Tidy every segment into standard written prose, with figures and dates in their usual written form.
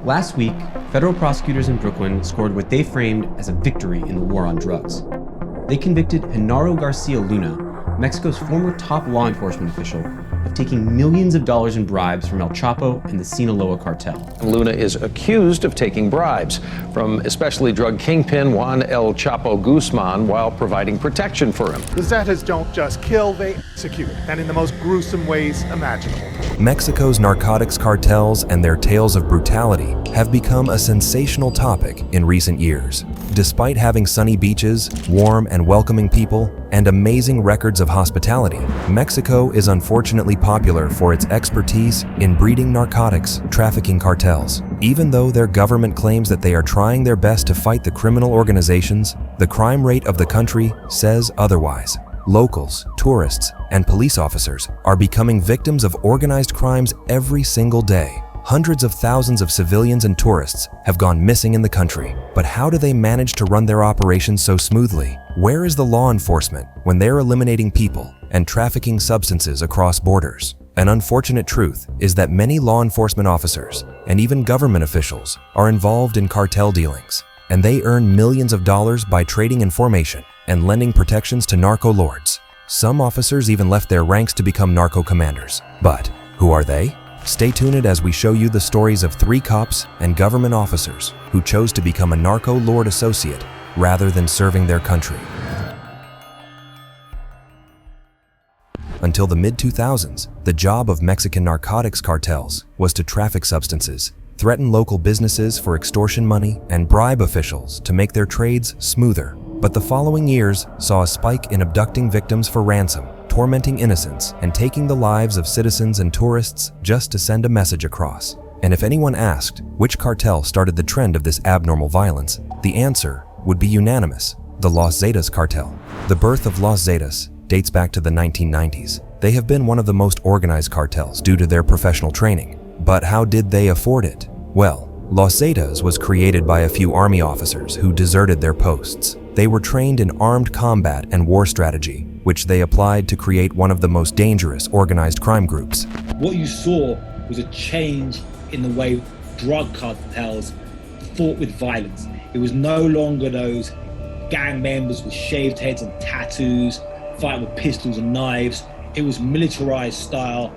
Last week, federal prosecutors in Brooklyn scored what they framed as a victory in the war on drugs. They convicted Genaro Garcia Luna, Mexico's former top law enforcement official, of taking millions of dollars in bribes from El Chapo and the Sinaloa Cartel. Luna is accused of taking bribes from especially drug kingpin Joaquin El Chapo Guzman while providing protection for him. The Zetas don't just kill, they execute, and in the most gruesome ways imaginable. Mexico's narcotics cartels and their tales of brutality have become a sensational topic in recent years. Despite having sunny beaches, warm and welcoming people, and amazing records of hospitality, Mexico is unfortunately popular for its expertise in breeding narcotics trafficking cartels. Even though their government claims that they are trying their best to fight the criminal organizations, the crime rate of the country says otherwise. Locals, tourists, and police officers are becoming victims of organized crimes every single day. Hundreds of thousands of civilians and tourists have gone missing in the country. But how do they manage to run their operations so smoothly? Where is the law enforcement when they're eliminating people and trafficking substances across borders? An unfortunate truth is that many law enforcement officers and even government officials are involved in cartel dealings, and they earn millions of dollars by trading information and lending protections to narco lords. Some officers even left their ranks to become narco commanders. But who are they? Stay tuned as we show you the stories of 3 cops and government officers who chose to become a narco lord associate rather than serving their country. Until the mid-2000s, the job of Mexican narcotics cartels was to traffic substances, threaten local businesses for extortion money, and bribe officials to make their trades smoother. But the following years saw a spike in abducting victims for ransom, tormenting innocents, and taking the lives of citizens and tourists just to send a message across. And if anyone asked which cartel started the trend of this abnormal violence, the answer would be unanimous: the Los Zetas cartel. The birth of Los Zetas dates back to the 1990s. They have been one of the most organized cartels due to their professional training. But how did they afford it? Well, Los Zetas was created by a few army officers who deserted their posts. They were trained in armed combat and war strategy, which they applied to create one of the most dangerous organized crime groups. What you saw was a change in the way drug cartels fought with violence. It was no longer those gang members with shaved heads and tattoos, fighting with pistols and knives. It was militarized style,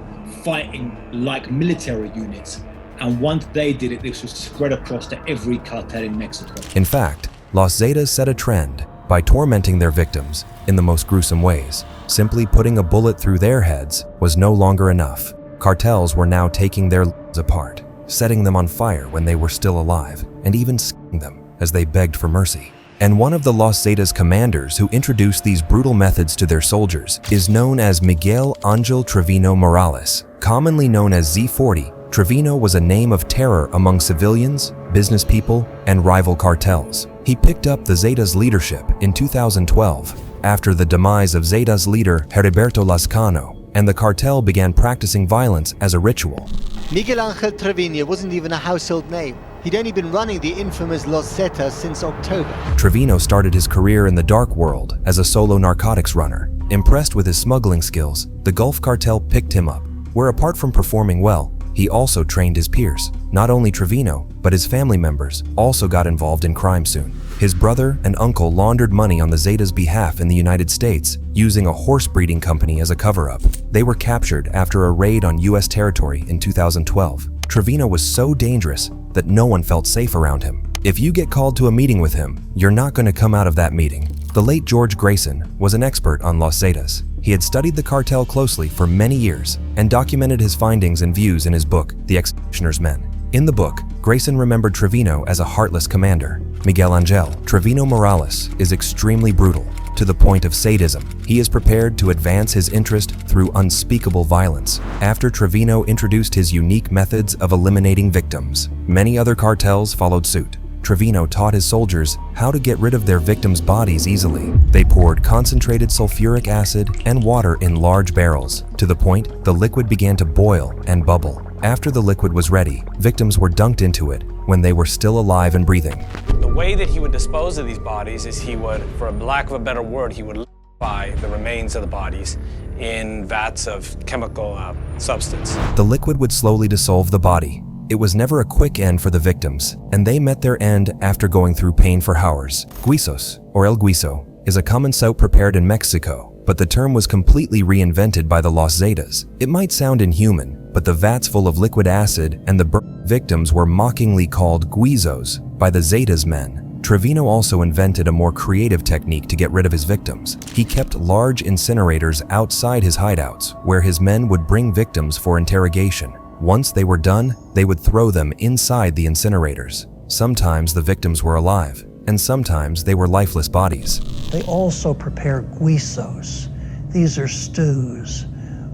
fighting like military units. And once they did it, this was spread across to every cartel in Mexico. In fact, Los Zetas set a trend by tormenting their victims in the most gruesome ways. Simply putting a bullet through their heads was no longer enough. Cartels were now taking their lives apart, setting them on fire when they were still alive, and even skinning them as they begged for mercy. And one of the Los Zetas commanders who introduced these brutal methods to their soldiers is known as Miguel Angel Trevino Morales. Commonly known as Z40, Trevino was a name of terror among civilians, business people, and rival cartels. He picked up the Zetas' leadership in 2012 after the demise of Zetas' leader Heriberto Lascano, and the cartel began practicing violence as a ritual. Miguel Angel Trevino wasn't even a household name. He'd only been running the infamous Los Zetas since October. Trevino started his career in the dark world as a solo narcotics runner. Impressed with his smuggling skills, the Gulf Cartel picked him up, where apart from performing well, he also trained his peers. Not only Trevino, but his family members also got involved in crime soon. His brother and uncle laundered money on the Zetas' behalf in the United States, using a horse breeding company as a cover-up. They were captured after a raid on US territory in 2012. Trevino was so dangerous that no one felt safe around him. If you get called to a meeting with him, you're not going to come out of that meeting. The late George Grayson was an expert on Los Zetas. He had studied the cartel closely for many years and documented his findings and views in his book, The Executioner's Men. In the book, Grayson remembered Trevino as a heartless commander. Miguel Angel Trevino Morales is extremely brutal, to the point of sadism. He is prepared to advance his interest through unspeakable violence. After Trevino introduced his unique methods of eliminating victims, many other cartels followed suit. Trevino taught his soldiers how to get rid of their victims' bodies easily. They poured concentrated sulfuric acid and water in large barrels, to the point the liquid began to boil and bubble. After the liquid was ready, victims were dunked into it when they were still alive and breathing. The way that he would dispose of these bodies is he would, for lack of a better word, he would liquefy the remains of the bodies in vats of chemical substance. The liquid would slowly dissolve the body, It was never a quick end for the victims, and they met their end after going through pain for hours. Guisos, or el guiso, is a common soup prepared in Mexico, but the term was completely reinvented by the Los Zetas. It might sound inhuman, but the vats full of liquid acid and the burnt victims were mockingly called guisos by the Zetas men. Trevino also invented a more creative technique to get rid of his victims. He kept large incinerators outside his hideouts, where his men would bring victims for interrogation. Once they were done, they would throw them inside the incinerators. Sometimes the victims were alive, and sometimes they were lifeless bodies. They also prepare guisos. These are stews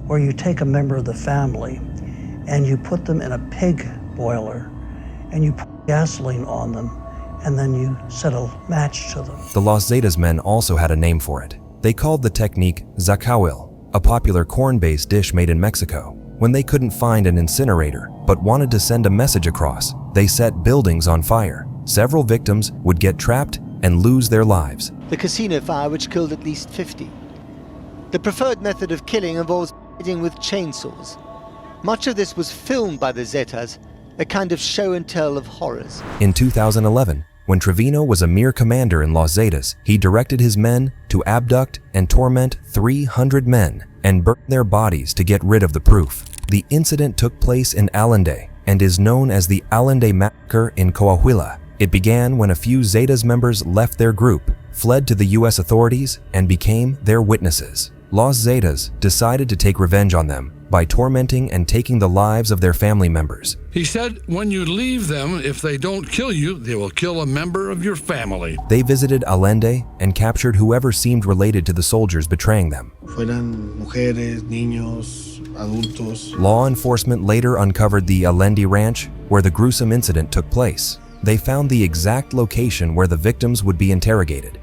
where you take a member of the family and you put them in a pig boiler and you put gasoline on them, and then you set a match to them. The Los Zetas men also had a name for it. They called the technique zacahuil, a popular corn-based dish made in Mexico. When they couldn't find an incinerator, but wanted to send a message across, they set buildings on fire. Several victims would get trapped and lose their lives. The casino fire, which killed at least 50. The preferred method of killing involves hitting with chainsaws. Much of this was filmed by the Zetas, a kind of show and tell of horrors. In 2011, when Trevino was a mere commander in Los Zetas, he directed his men to abduct and torment 300 men and burn their bodies to get rid of the proof. The incident took place in Allende and is known as the Allende Massacre in Coahuila. It began when a few Zetas members left their group, fled to the US authorities, and became their witnesses. Los Zetas decided to take revenge on them by tormenting and taking the lives of their family members. He said, when you leave them, if they don't kill you, they will kill a member of your family. They visited Allende and captured whoever seemed related to the soldiers betraying them. Fueran mujeres, niños, adultos. Law enforcement later uncovered the Allende ranch where the gruesome incident took place. They found the exact location where the victims would be interrogated.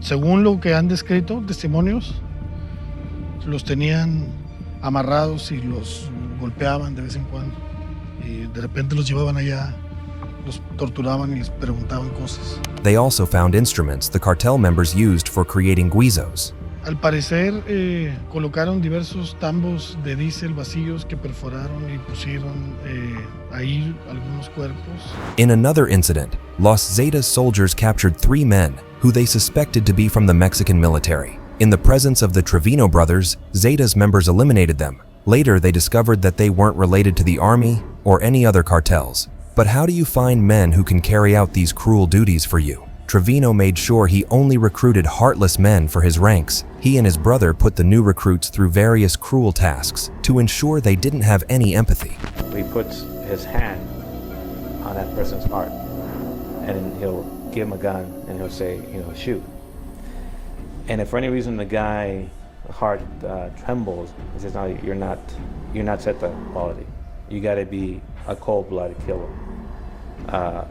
Según lo que han descrito testimonios, los tenían amarrados y los golpeaban de vez en cuando. Y de repente los llevaban allá, los torturaban y les preguntaban cosas. They also found instruments the cartel members used for creating guisos. Al parecer, colocaron diversos tambos de diésel vacíos que perforaron y pusieron ahí algunos cuerpos. In another incident, Los Zetas soldiers captured 3 men who they suspected to be from the Mexican military. In the presence of the Trevino brothers, Zetas members eliminated them. Later, they discovered that they weren't related to the army or any other cartels. But how do you find men who can carry out these cruel duties for you? Trevino made sure he only recruited heartless men for his ranks. He and his brother put the new recruits through various cruel tasks to ensure they didn't have any empathy. He puts his hand on that person's heart, and he'll give him a gun and he'll say, shoot. And if for any reason the guy's heart trembles, he says, no, you're not Zeta quality. You gotta be a cold-blooded killer,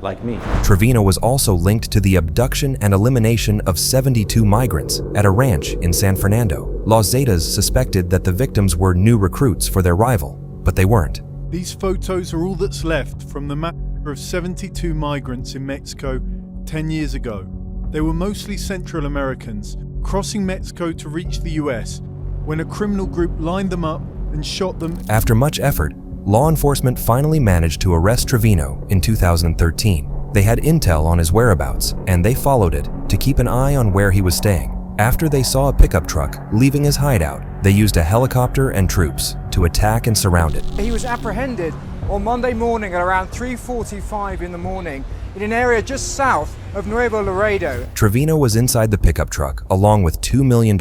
like me. Trevino was also linked to the abduction and elimination of 72 migrants at a ranch in San Fernando. Los Zetas suspected that the victims were new recruits for their rival, but they weren't. These photos are all that's left from the massacre of 72 migrants in Mexico 10 years ago. They were mostly Central Americans, crossing Mexico to reach the US, when a criminal group lined them up and shot them. After much effort, law enforcement finally managed to arrest Trevino in 2013. They had intel on his whereabouts, and they followed it to keep an eye on where he was staying. After they saw a pickup truck leaving his hideout, they used a helicopter and troops to attack and surround it. He was apprehended on Monday morning at around 3:45 in the morning in an area just south of Nuevo Laredo. Trevino was inside the pickup truck along with $2 million,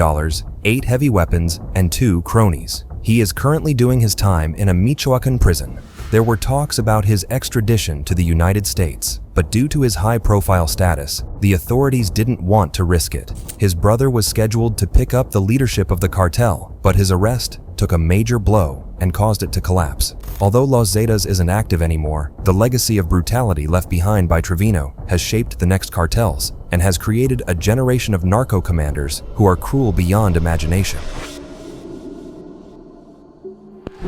8 heavy weapons, and 2 cronies. He is currently doing his time in a Michoacan prison. There were talks about his extradition to the United States, but due to his high-profile status, the authorities didn't want to risk it. His brother was scheduled to pick up the leadership of the cartel, but his arrest took a major blow and caused it to collapse. Although Los Zetas isn't active anymore, the legacy of brutality left behind by Trevino has shaped the next cartels and has created a generation of narco commanders who are cruel beyond imagination.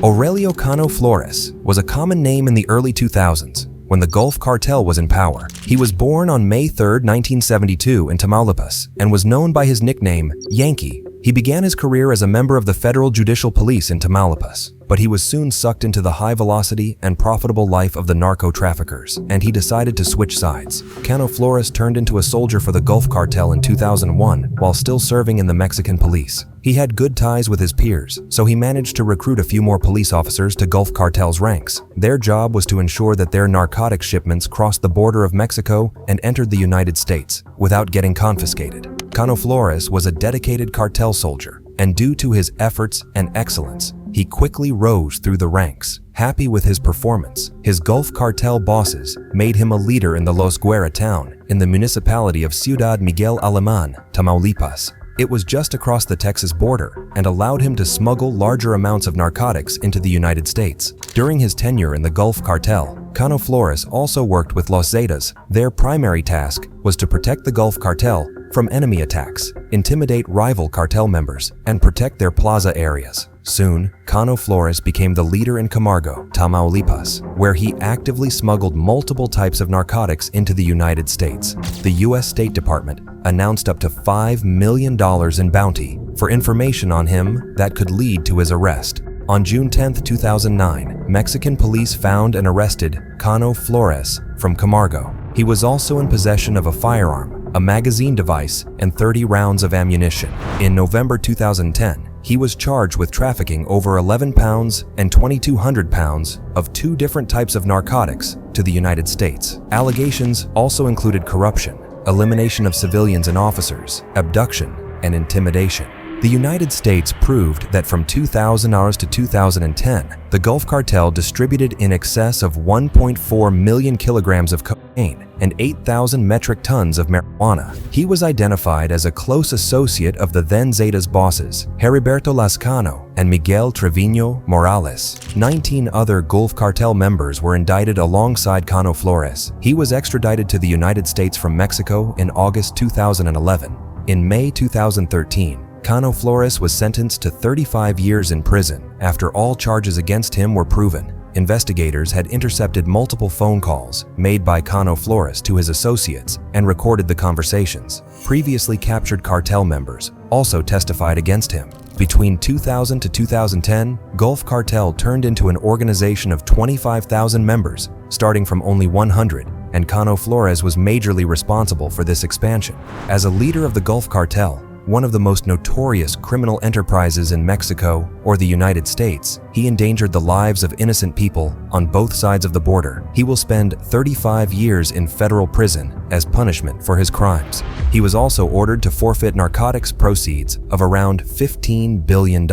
Aurelio Cano Flores was a common name in the early 2000s when the Gulf Cartel was in power. He was born on May 3, 1972 in Tamaulipas and was known by his nickname, Yankee. He began his career as a member of the Federal Judicial Police in Tamaulipas. but he was soon sucked into the high-velocity and profitable life of the narco-traffickers, and he decided to switch sides. Cano Flores turned into a soldier for the Gulf Cartel in 2001 while still serving in the Mexican police. He had good ties with his peers, so he managed to recruit a few more police officers to Gulf Cartel's ranks. Their job was to ensure that their narcotics shipments crossed the border of Mexico and entered the United States without getting confiscated. Cano Flores was a dedicated cartel soldier, and due to his efforts and excellence, he quickly rose through the ranks. Happy with his performance, his Gulf Cartel bosses made him a leader in the Los Guerra town in the municipality of Ciudad Miguel Alemán, Tamaulipas. It was just across the Texas border and allowed him to smuggle larger amounts of narcotics into the United States. During his tenure in the Gulf Cartel, Cano Flores also worked with Los Zetas. Their primary task was to protect the Gulf Cartel from enemy attacks, intimidate rival cartel members, and protect their plaza areas. Soon, Cano Flores became the leader in Camargo, Tamaulipas, where he actively smuggled multiple types of narcotics into the United States. The U.S. State Department announced up to $5 million in bounty for information on him that could lead to his arrest. On June 10, 2009, Mexican police found and arrested Cano Flores from Camargo. He was also in possession of a firearm, a magazine device, and 30 rounds of ammunition. In November 2010, he was charged with trafficking over 11 pounds and 2,200 pounds of two different types of narcotics to the United States. Allegations also included corruption, elimination of civilians and officers, abduction, and intimidation. The United States proved that from 2000 to 2010, the Gulf Cartel distributed in excess of 1.4 million kilograms of cocaine and 8,000 metric tons of marijuana. He was identified as a close associate of the then Zetas bosses, Heriberto Lascano and Miguel Trevino Morales. 19 other Gulf Cartel members were indicted alongside Cano Flores. He was extradited to the United States from Mexico in August 2011. In May 2013, Cano Flores was sentenced to 35 years in prison after all charges against him were proven. Investigators had intercepted multiple phone calls made by Cano Flores to his associates and recorded the conversations. Previously captured cartel members also testified against him. Between 2000 to 2010, Gulf Cartel turned into an organization of 25,000 members, starting from only 100, and Cano Flores was majorly responsible for this expansion. As a leader of the Gulf Cartel, one of the most notorious criminal enterprises in Mexico or the United States, he endangered the lives of innocent people on both sides of the border. He will spend 35 years in federal prison as punishment for his crimes. He was also ordered to forfeit narcotics proceeds of around $15 billion.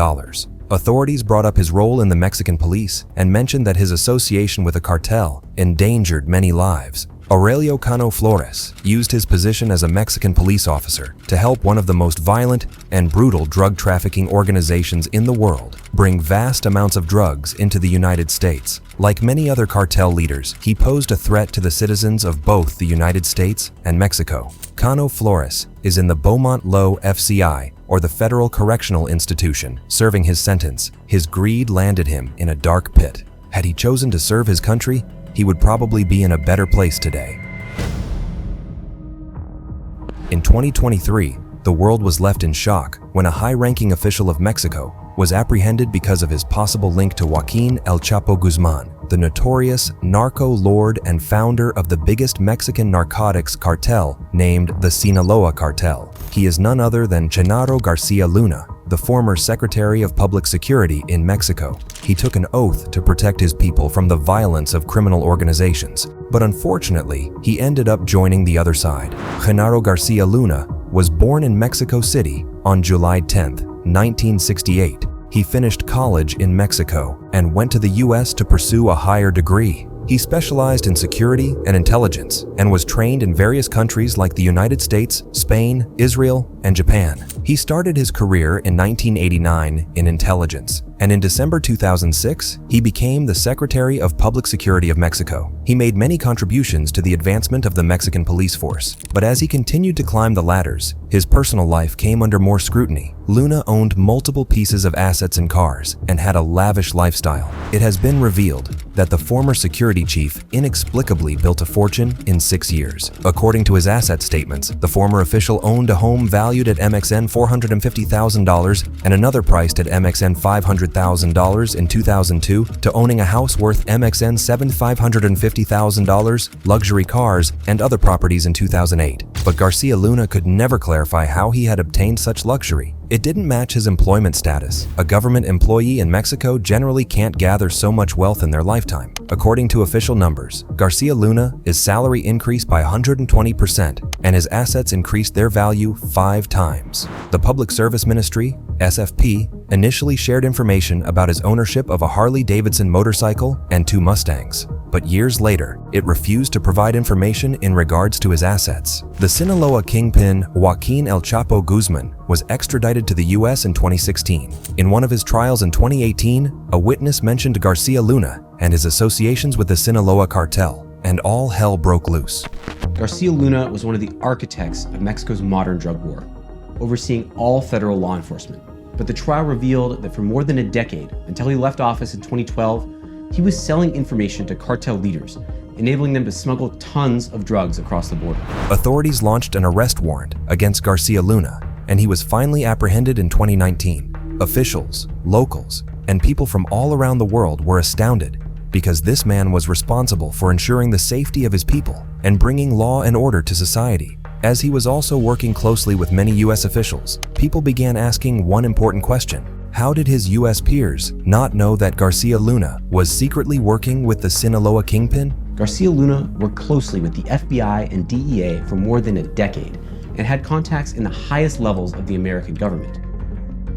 Authorities brought up his role in the Mexican police and mentioned that his association with a cartel endangered many lives. Aurelio Cano Flores used his position as a Mexican police officer to help one of the most violent and brutal drug trafficking organizations in the world bring vast amounts of drugs into the United States. Like many other cartel leaders, he posed a threat to the citizens of both the United States and Mexico. Cano Flores is in the Beaumont Low FCI, or the Federal Correctional Institution, serving his sentence. His greed landed him in a dark pit. Had he chosen to serve his country, he would probably be in a better place today. In 2023, the world was left in shock when a high-ranking official of Mexico was apprehended because of his possible link to Joaquin El Chapo Guzman, the notorious narco lord and founder of the biggest Mexican narcotics cartel named the Sinaloa Cartel. He is none other than Genaro Garcia Luna, the former Secretary of Public Security in Mexico. He took an oath to protect his people from the violence of criminal organizations, but unfortunately, he ended up joining the other side. Genaro Garcia Luna was born in Mexico City on July 10, 1968. He finished college in Mexico and went to the U.S. to pursue a higher degree. He specialized in security and intelligence and was trained in various countries like the United States, Spain, Israel, and Japan. He started his career in 1989 in intelligence, and in December 2006, he became the Secretary of Public Security of Mexico. He made many contributions to the advancement of the Mexican police force, but as he continued to climb the ladders, his personal life came under more scrutiny. Luna owned multiple pieces of assets and cars and had a lavish lifestyle. It has been revealed that the former security chief inexplicably built a fortune in 6 years. According to his asset statements, the former official owned a home valued at MXN $450,000 and another priced at MXN $500,000 in 2002 to owning a house worth MXN $550,000, luxury cars, and other properties in 2008. But Garcia Luna could never clarify how he had obtained such luxury. It didn't match his employment status. A government employee in Mexico generally can't gather so much wealth in their lifetime. According to official numbers, Garcia Luna, his salary increased by 120% and his assets increased their value 5 times. The Public Service Ministry, SFP, initially shared information about his ownership of a Harley-Davidson motorcycle and 2 Mustangs. But years later, it refused to provide information in regards to his assets. The Sinaloa kingpin Joaquin El Chapo Guzman was extradited to the US in 2016. In one of his trials in 2018, a witness mentioned Garcia Luna and his associations with the Sinaloa Cartel, and all hell broke loose. Garcia Luna was one of the architects of Mexico's modern drug war, overseeing all federal law enforcement. But the trial revealed that for more than a decade, until he left office in 2012, he was selling information to cartel leaders, enabling them to smuggle tons of drugs across the border. Authorities launched an arrest warrant against Garcia Luna, and he was finally apprehended in 2019. Officials, locals, and people from all around the world were astounded because this man was responsible for ensuring the safety of his people and bringing law and order to society. As he was also working closely with many US officials, people began asking one important question. How did his US peers not know that Garcia Luna was secretly working with the Sinaloa kingpin? Garcia Luna worked closely with the FBI and DEA for more than a decade and had contacts in the highest levels of the American government.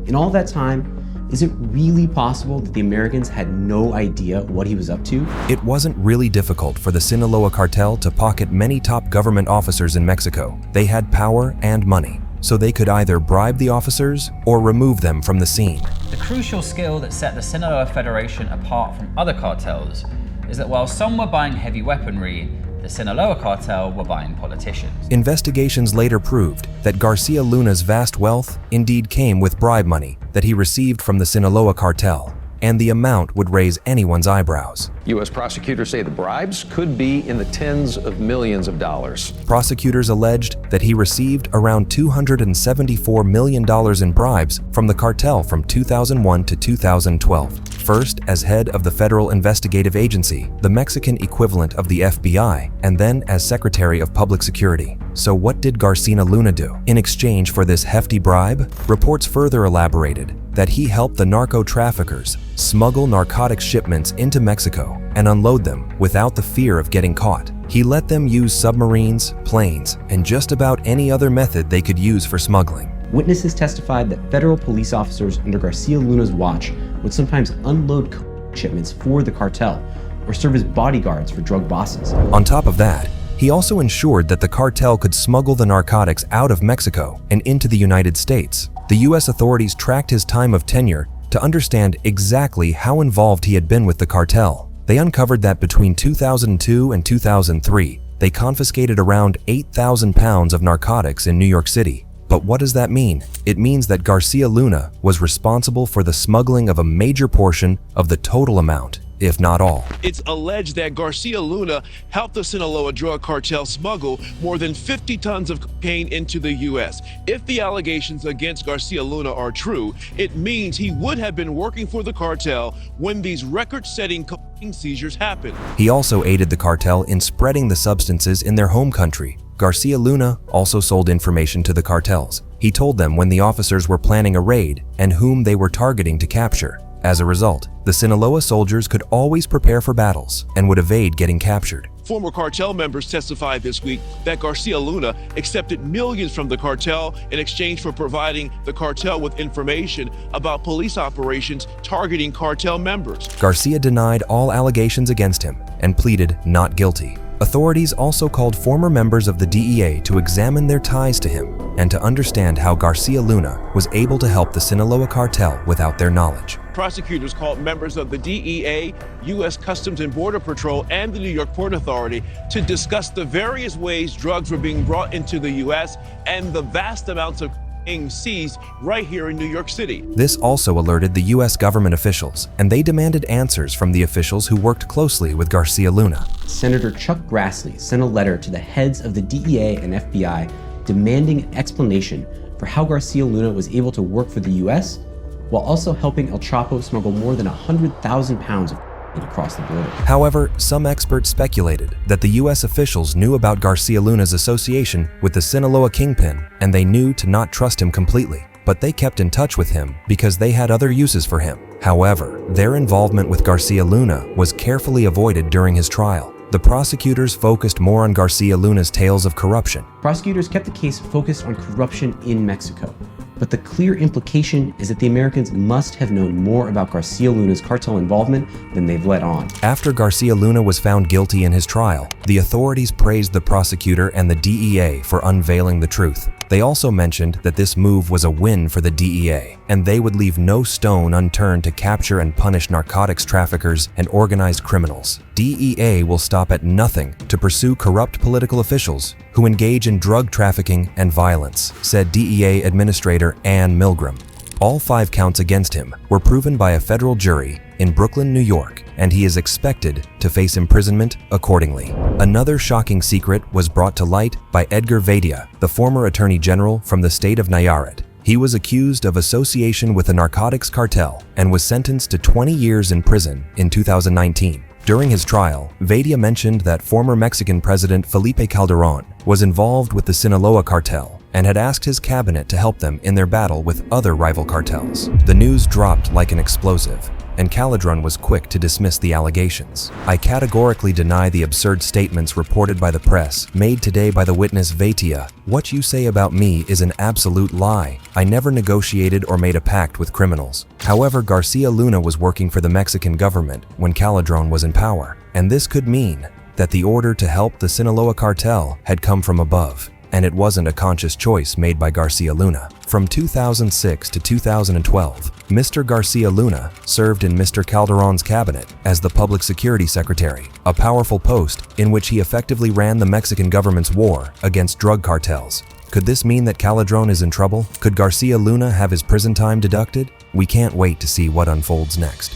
In all that time, is it really possible that the Americans had no idea what he was up to? It wasn't really difficult for the Sinaloa Cartel to pocket many top government officers in Mexico. They had power and money, so they could either bribe the officers or remove them from the scene. The crucial skill that set the Sinaloa Federation apart from other cartels is that while some were buying heavy weaponry, the Sinaloa Cartel were buying politicians. Investigations later proved that Garcia Luna's vast wealth indeed came with bribe money that he received from the Sinaloa Cartel, and the amount would raise anyone's eyebrows. U.S. prosecutors say the bribes could be in the tens of millions of dollars. Prosecutors alleged that he received around $274 million in bribes from the cartel from 2001 to 2012. First as head of the Federal Investigative Agency, the Mexican equivalent of the FBI, and then as Secretary of Public Security. So what did Garcia Luna do? In exchange for this hefty bribe, reports further elaborated that he helped the narco traffickers smuggle narcotics shipments into Mexico and unload them without the fear of getting caught. He let them use submarines, planes, and just about any other method they could use for smuggling. Witnesses testified that federal police officers under Garcia Luna's watch would sometimes unload shipments for the cartel or serve as bodyguards for drug bosses. On top of that, he also ensured that the cartel could smuggle the narcotics out of Mexico and into the United States. The US authorities tracked his time of tenure to understand exactly how involved he had been with the cartel. They uncovered that between 2002 and 2003, they confiscated around 8,000 pounds of narcotics in New York City. But what does that mean? It means that Garcia Luna was responsible for the smuggling of a major portion of the total amount, if not all. It's alleged that Garcia Luna helped the Sinaloa drug cartel smuggle more than 50 tons of cocaine into the U.S. If the allegations against Garcia Luna are true, it means he would have been working for the cartel when these record-setting cocaine seizures happened. He also aided the cartel in spreading the substances in their home country. Garcia Luna also sold information to the cartels. He told them when the officers were planning a raid and whom they were targeting to capture. As a result, the Sinaloa soldiers could always prepare for battles and would evade getting captured. Former cartel members testified this week that Garcia Luna accepted millions from the cartel in exchange for providing the cartel with information about police operations targeting cartel members. Garcia denied all allegations against him and pleaded not guilty. Authorities also called former members of the DEA to examine their ties to him and to understand how Garcia Luna was able to help the Sinaloa Cartel without their knowledge. Prosecutors called members of the DEA, U.S. Customs and Border Patrol, and the New York Port Authority to discuss the various ways drugs were being brought into the U.S. and the vast amounts of cocaine being seized right here in New York City. This also alerted the U.S. government officials, and they demanded answers from the officials who worked closely with Garcia Luna. Senator Chuck Grassley sent a letter to the heads of the DEA and FBI demanding an explanation for how Garcia Luna was able to work for the U.S. while also helping El Chapo smuggle more than 100,000 pounds of across the border. However, some experts speculated that the U.S. officials knew about Garcia Luna's association with the Sinaloa kingpin, and they knew to not trust him completely. But they kept in touch with him because they had other uses for him. However, their involvement with Garcia Luna was carefully avoided during his trial. The prosecutors focused more on Garcia Luna's tales of corruption. Prosecutors kept the case focused on corruption in Mexico. But the clear implication is that the Americans must have known more about Garcia Luna's cartel involvement than they've let on. After Garcia Luna was found guilty in his trial, the authorities praised the prosecutor and the DEA for unveiling the truth. They also mentioned that this move was a win for the DEA, and they would leave no stone unturned to capture and punish narcotics traffickers and organized criminals. DEA will stop at nothing to pursue corrupt political officials who engage in drug trafficking and violence, said DEA Administrator Ann Milgram. All 5 counts against him were proven by a federal jury in Brooklyn, New York, and he is expected to face imprisonment accordingly. Another shocking secret was brought to light by Edgar Vadia, the former Attorney General from the state of Nayarit. He was accused of association with a narcotics cartel and was sentenced to 20 years in prison in 2019. During his trial, Vadia mentioned that former Mexican President Felipe Calderón was involved with the Sinaloa Cartel and had asked his cabinet to help them in their battle with other rival cartels. The news dropped like an explosive, and Calderón was quick to dismiss the allegations. "I categorically deny the absurd statements reported by the press, made today by the witness Vadia. What you say about me is an absolute lie. I never negotiated or made a pact with criminals." However, Garcia Luna was working for the Mexican government when Calderón was in power, and this could mean that the order to help the Sinaloa cartel had come from above, and it wasn't a conscious choice made by Garcia Luna. From 2006 to 2012, Mr. Garcia Luna served in Mr. Calderón's cabinet as the Public Security Secretary, a powerful post in which he effectively ran the Mexican government's war against drug cartels. Could this mean that Calderón is in trouble? Could Garcia Luna have his prison time deducted? We can't wait to see what unfolds next.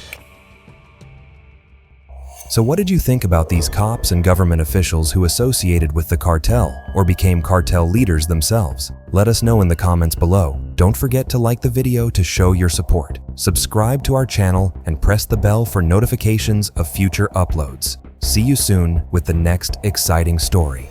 So what did you think about these cops and government officials who associated with the cartel or became cartel leaders themselves? Let us know in the comments below. Don't forget to like the video to show your support. Subscribe to our channel and press the bell for notifications of future uploads. See you soon with the next exciting story.